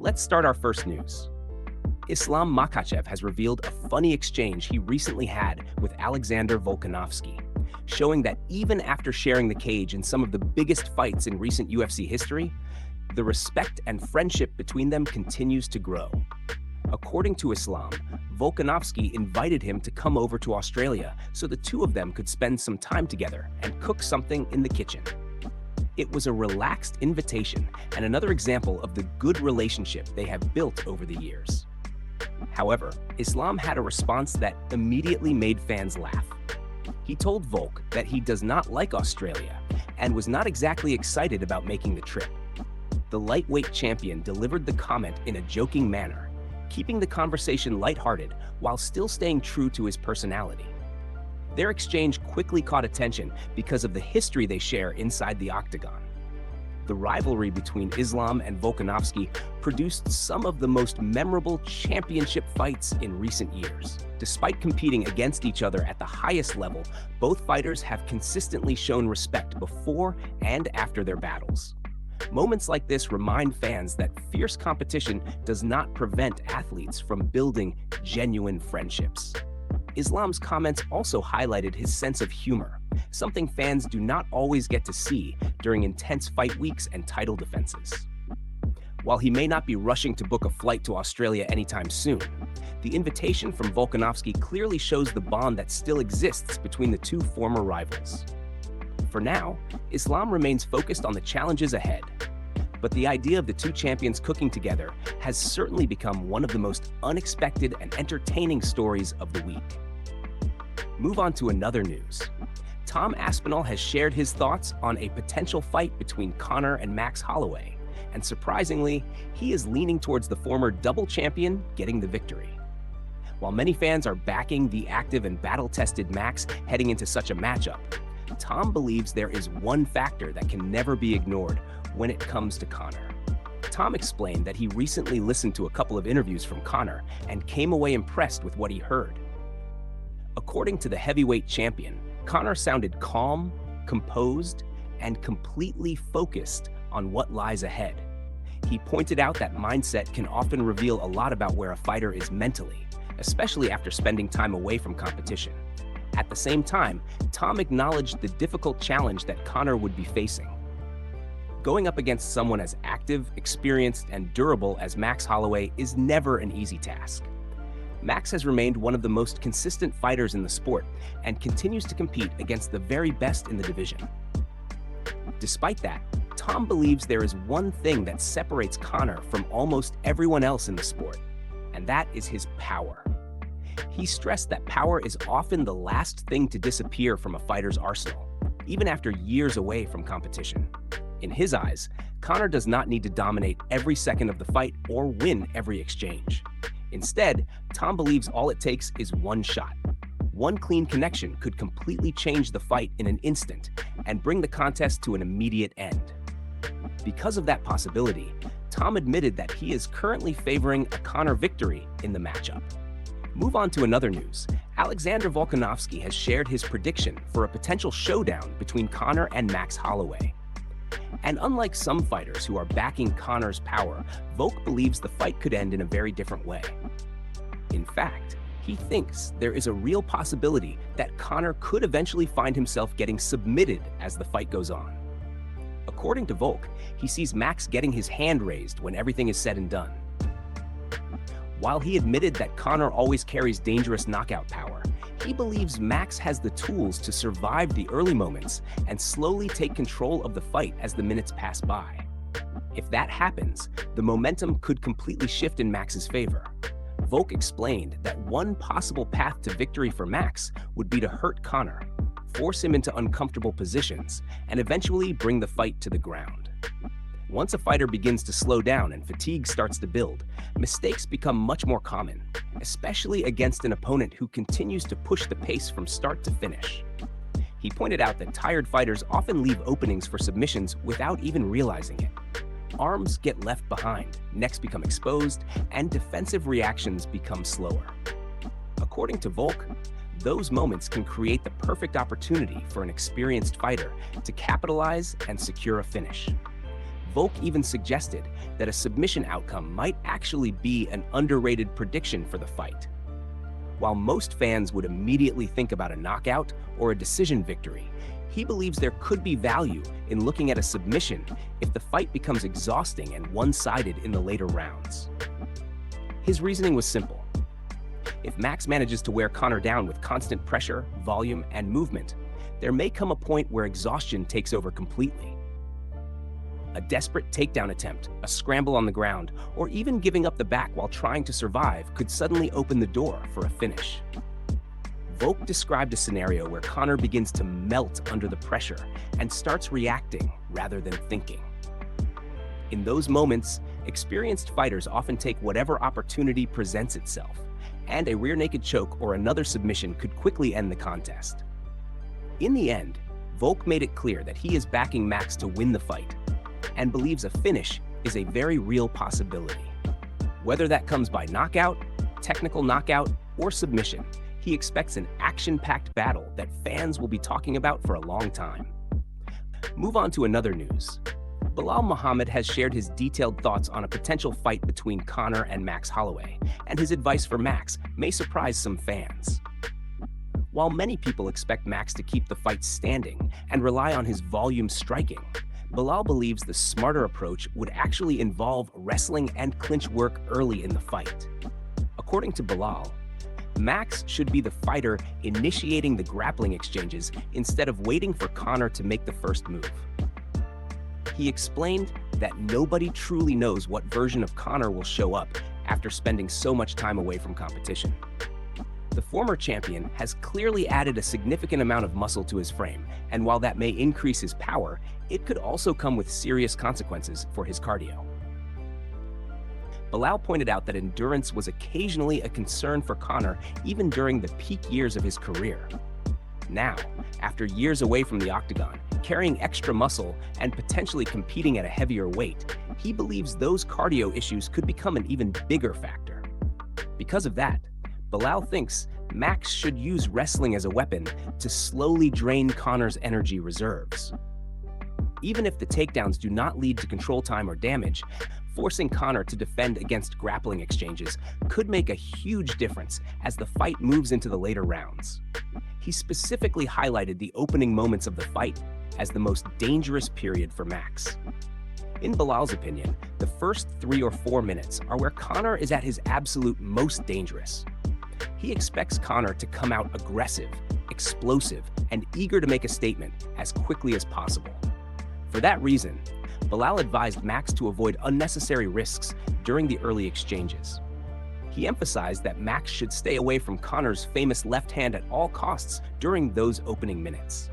Let's start our first news. Islam Makhachev has revealed a funny exchange he recently had with Alexander Volkanovski, showing that even after sharing the cage in some of the biggest fights in recent UFC history, the respect and friendship between them continues to grow. According to Islam, Volkanovski invited him to come over to Australia so the two of them could spend some time together and cook something in the kitchen. It was a relaxed invitation and another example of the good relationship they have built over the years. However, Islam had a response that immediately made fans laugh. He told Volk that he does not like Australia and was not exactly excited about making the trip. The lightweight champion delivered the comment in a joking manner, keeping the conversation lighthearted while still staying true to his personality. Their exchange quickly caught attention because of the history they share inside the octagon. The rivalry between Islam and Volkanovski produced some of the most memorable championship fights in recent years. Despite competing against each other at the highest level, both fighters have consistently shown respect before and after their battles. Moments like this remind fans that fierce competition does not prevent athletes from building genuine friendships. Islam's comments also highlighted his sense of humor, something fans do not always get to see during intense fight weeks and title defenses. While he may not be rushing to book a flight to Australia anytime soon, the invitation from Volkanovski clearly shows the bond that still exists between the two former rivals. For now, Islam remains focused on the challenges ahead, but the idea of the two champions cooking together has certainly become one of the most unexpected and entertaining stories of the week. Move on to another news. Tom Aspinall has shared his thoughts on a potential fight between Conor and Max Holloway, and surprisingly, he is leaning towards the former double champion getting the victory. While many fans are backing the active and battle-tested Max heading into such a matchup, Tom believes there is one factor that can never be ignored when it comes to Conor. Tom explained that he recently listened to a couple of interviews from Conor and came away impressed with what he heard. According to the heavyweight champion, Conor sounded calm, composed, and completely focused on what lies ahead. He pointed out that mindset can often reveal a lot about where a fighter is mentally, especially after spending time away from competition. At the same time, Tom acknowledged the difficult challenge that Conor would be facing. Going up against someone as active, experienced, and durable as Max Holloway is never an easy task. Max has remained one of the most consistent fighters in the sport and continues to compete against the very best in the division. Despite that, Tom believes there is one thing that separates Conor from almost everyone else in the sport, and that is his power. He stressed that power is often the last thing to disappear from a fighter's arsenal, even after years away from competition. In his eyes, Conor does not need to dominate every second of the fight or win every exchange. Instead, Tom believes all it takes is one shot. One clean connection could completely change the fight in an instant and bring the contest to an immediate end. Because of that possibility, Tom admitted that he is currently favoring a Conor victory in the matchup. Move on to another news. Alexander Volkanovski has shared his prediction for a potential showdown between Conor and Max Holloway. And unlike some fighters who are backing Conor's power, Volk believes the fight could end in a very different way. In fact, he thinks there is a real possibility that Conor could eventually find himself getting submitted as the fight goes on. According to Volk, he sees Max getting his hand raised when everything is said and done. While he admitted that Conor always carries dangerous knockout power, he believes Max has the tools to survive the early moments and slowly take control of the fight as the minutes pass by. If that happens, the momentum could completely shift in Max's favor. Volk explained that one possible path to victory for Max would be to hurt Conor, force him into uncomfortable positions, and eventually bring the fight to the ground. Once a fighter begins to slow down and fatigue starts to build, mistakes become much more common, especially against an opponent who continues to push the pace from start to finish. He pointed out that tired fighters often leave openings for submissions without even realizing it. Arms get left behind, necks become exposed, and defensive reactions become slower. According to Volk, those moments can create the perfect opportunity for an experienced fighter to capitalize and secure a finish. Volk even suggested that a submission outcome might actually be an underrated prediction for the fight. While most fans would immediately think about a knockout or a decision victory, he believes there could be value in looking at a submission if the fight becomes exhausting and one-sided in the later rounds. His reasoning was simple. If Max manages to wear Conor down with constant pressure, volume, and movement, there may come a point where exhaustion takes over completely. A desperate takedown attempt, a scramble on the ground, or even giving up the back while trying to survive could suddenly open the door for a finish. Volk described a scenario where Conor begins to melt under the pressure and starts reacting rather than thinking. In those moments, experienced fighters often take whatever opportunity presents itself, and a rear naked choke or another submission could quickly end the contest. In the end, Volk made it clear that he is backing Max to win the fight, and believes a finish is a very real possibility. Whether that comes by knockout, technical knockout, or submission, he expects an action-packed battle that fans will be talking about for a long time. Move on to another news. Belal Muhammad has shared his detailed thoughts on a potential fight between Conor and Max Holloway, and his advice for Max may surprise some fans. While many people expect Max to keep the fight standing and rely on his volume striking, Belal believes the smarter approach would actually involve wrestling and clinch work early in the fight. According to Belal, Max should be the fighter initiating the grappling exchanges instead of waiting for Conor to make the first move. He explained that nobody truly knows what version of Conor will show up after spending so much time away from competition. The former champion has clearly added a significant amount of muscle to his frame, and while that may increase his power, it could also come with serious consequences for his cardio. Belal pointed out that endurance was occasionally a concern for Conor even during the peak years of his career. Now, after years away from the octagon, carrying extra muscle, and potentially competing at a heavier weight, he believes those cardio issues could become an even bigger factor. Because of that, Belal thinks Max should use wrestling as a weapon to slowly drain Conor's energy reserves. Even if the takedowns do not lead to control time or damage, forcing Conor to defend against grappling exchanges could make a huge difference as the fight moves into the later rounds. He specifically highlighted the opening moments of the fight as the most dangerous period for Max. In Belal's opinion, the first 3 or 4 minutes are where Conor is at his absolute most dangerous. He expects Conor to come out aggressive, explosive, and eager to make a statement as quickly as possible. For that reason, Belal advised Max to avoid unnecessary risks during the early exchanges. He emphasized that Max should stay away from Conor's famous left hand at all costs during those opening minutes.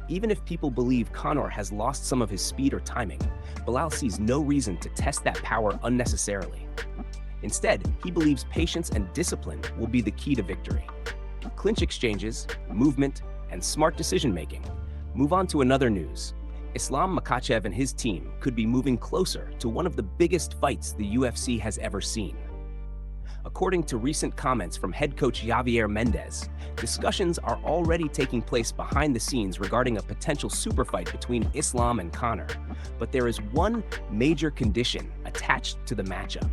Even if people believe Conor has lost some of his speed or timing, Belal sees no reason to test that power unnecessarily. Instead, he believes patience and discipline will be the key to victory. Clinch exchanges, movement, and smart decision-making. Move on to another news. Islam Makhachev and his team could be moving closer to one of the biggest fights the UFC has ever seen. According to recent comments from head coach Javier Mendez, discussions are already taking place behind the scenes regarding a potential super fight between Islam and Conor, but there is one major condition attached to the matchup.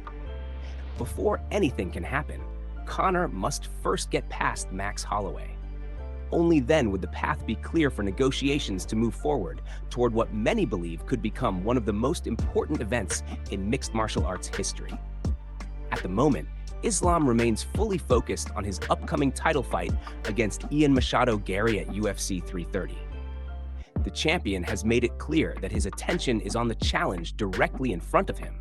Before anything can happen, Conor must first get past Max Holloway. Only then would the path be clear for negotiations to move forward toward what many believe could become one of the most important events in mixed martial arts history. At the moment, Islam remains fully focused on his upcoming title fight against Ian Machado Gary at UFC 330. The champion has made it clear that his attention is on the challenge directly in front of him,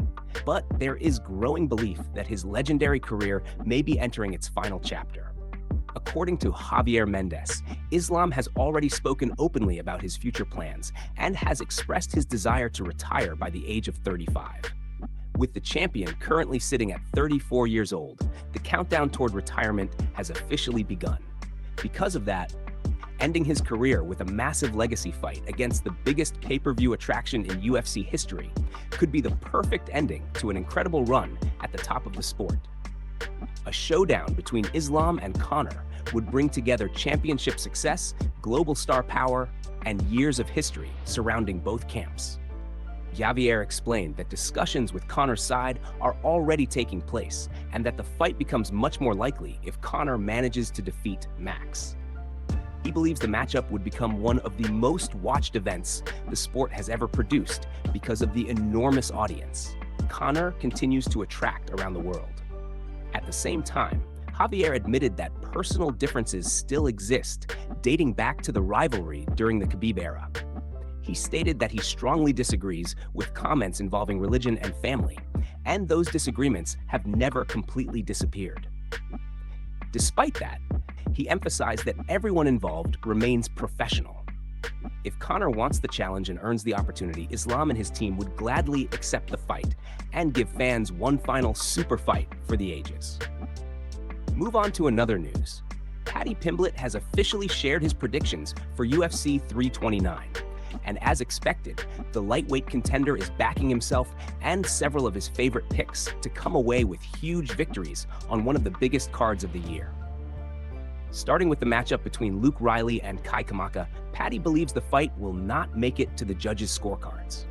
but there is growing belief that his legendary career may be entering its final chapter. According to Javier Mendez, Islam has already spoken openly about his future plans and has expressed his desire to retire by the age of 35. With the champion currently sitting at 34 years old, the countdown toward retirement has officially begun. Because of that, ending his career with a massive legacy fight against the biggest pay-per-view attraction in UFC history could be the perfect ending to an incredible run at the top of the sport. A showdown between Islam and Conor would bring together championship success, global star power, and years of history surrounding both camps. Javier explained that discussions with Conor's side are already taking place and that the fight becomes much more likely if Conor manages to defeat Max. He believes the matchup would become one of the most watched events the sport has ever produced because of the enormous audience Conor continues to attract around the world. At the same time, Javier admitted that personal differences still exist, dating back to the rivalry during the Khabib era. He stated that he strongly disagrees with comments involving religion and family, and those disagreements have never completely disappeared. Despite that, he emphasized that everyone involved remains professional. If Conor wants the challenge and earns the opportunity, Islam and his team would gladly accept the fight and give fans one final super fight for the ages. Move on to another news. Paddy Pimblett has officially shared his predictions for UFC 329. And as expected, the lightweight contender is backing himself and several of his favorite picks to come away with huge victories on one of the biggest cards of the year. Starting with the matchup between Luke Riley and Kai Kamaka, Paddy believes the fight will not make it to the judges' scorecards.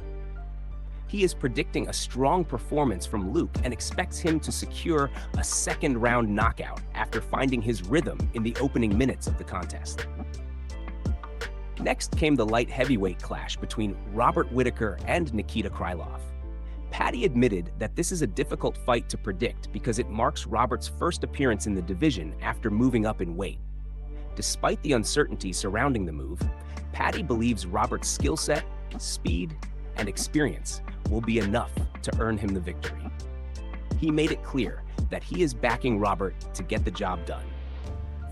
He is predicting a strong performance from Luke and expects him to secure a second-round knockout after finding his rhythm in the opening minutes of the contest. Next came the light heavyweight clash between Robert Whittaker and Nikita Krylov. Paddy admitted that this is a difficult fight to predict because it marks Robert's first appearance in the division after moving up in weight. Despite the uncertainty surrounding the move, Paddy believes Robert's skill set, speed, and experience will be enough to earn him the victory. He made it clear that he is backing Robert to get the job done.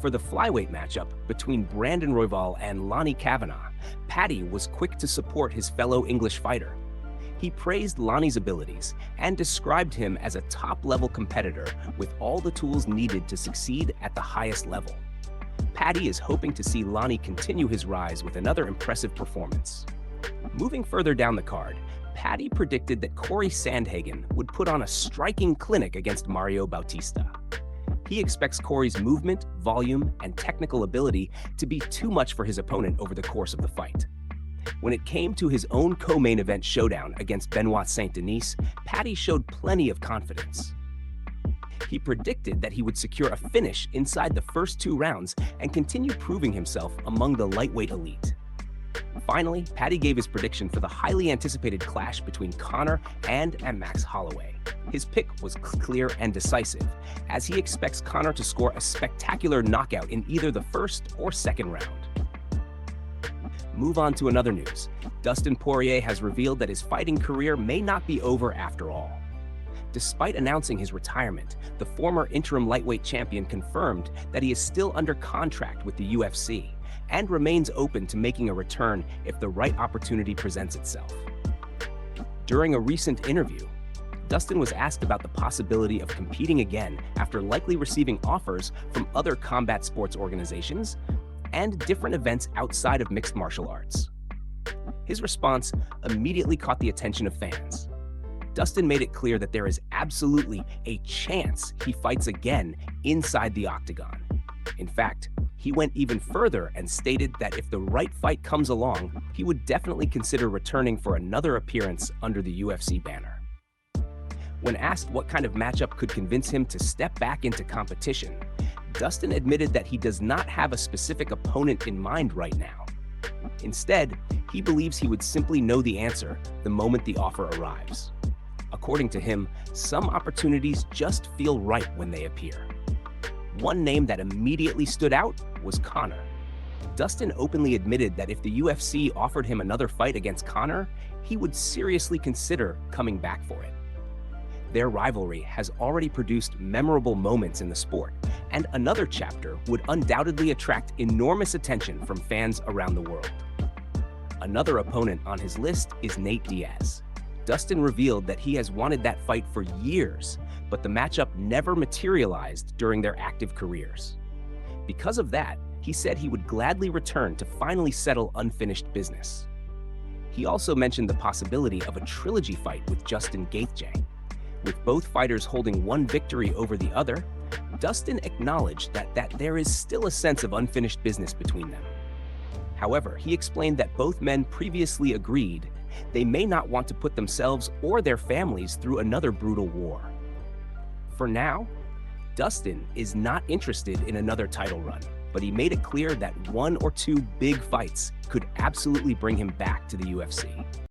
For the flyweight matchup between Brandon Royval and Lonnie Kavanagh, Paddy was quick to support his fellow English fighter. He praised Lonnie's abilities and described him as a top-level competitor with all the tools needed to succeed at the highest level. Paddy is hoping to see Lonnie continue his rise with another impressive performance. Moving further down the card, Paddy predicted that Corey Sandhagen would put on a striking clinic against Mario Bautista. He expects Corey's movement, volume, and technical ability to be too much for his opponent over the course of the fight. When it came to his own co-main event showdown against Benoit Saint-Denis, Paddy showed plenty of confidence. He predicted that he would secure a finish inside the first 2 rounds and continue proving himself among the lightweight elite. Finally, Paddy gave his prediction for the highly anticipated clash between Conor and Max Holloway. His pick was clear and decisive, as he expects Conor to score a spectacular knockout in either the first or second round. Move on to another news. Dustin Poirier has revealed that his fighting career may not be over after all. Despite announcing his retirement, the former interim lightweight champion confirmed that he is still under contract with the UFC and remains open to making a return if the right opportunity presents itself. During a recent interview, Dustin was asked about the possibility of competing again after likely receiving offers from other combat sports organizations and different events outside of mixed martial arts. His response immediately caught the attention of fans. Dustin made it clear that there is absolutely a chance he fights again inside the octagon. In fact, he went even further and stated that if the right fight comes along, he would definitely consider returning for another appearance under the UFC banner. When asked what kind of matchup could convince him to step back into competition, Dustin admitted that he does not have a specific opponent in mind right now. Instead, he believes he would simply know the answer the moment the offer arrives. According to him, some opportunities just feel right when they appear. One name that immediately stood out was Conor. Dustin openly admitted that if the UFC offered him another fight against Conor, he would seriously consider coming back for it. Their rivalry has already produced memorable moments in the sport, and another chapter would undoubtedly attract enormous attention from fans around the world. Another opponent on his list is Nate Diaz. Dustin revealed that he has wanted that fight for years, but the matchup never materialized during their active careers. Because of that, he said he would gladly return to finally settle unfinished business. He also mentioned the possibility of a trilogy fight with Justin Gaethje. With both fighters holding one victory over the other, Dustin acknowledged that there is still a sense of unfinished business between them. However, he explained that both men previously agreed They may not want to put themselves or their families through another brutal war. For now, Dustin is not interested in another title run, but he made it clear that one or two big fights could absolutely bring him back to the UFC.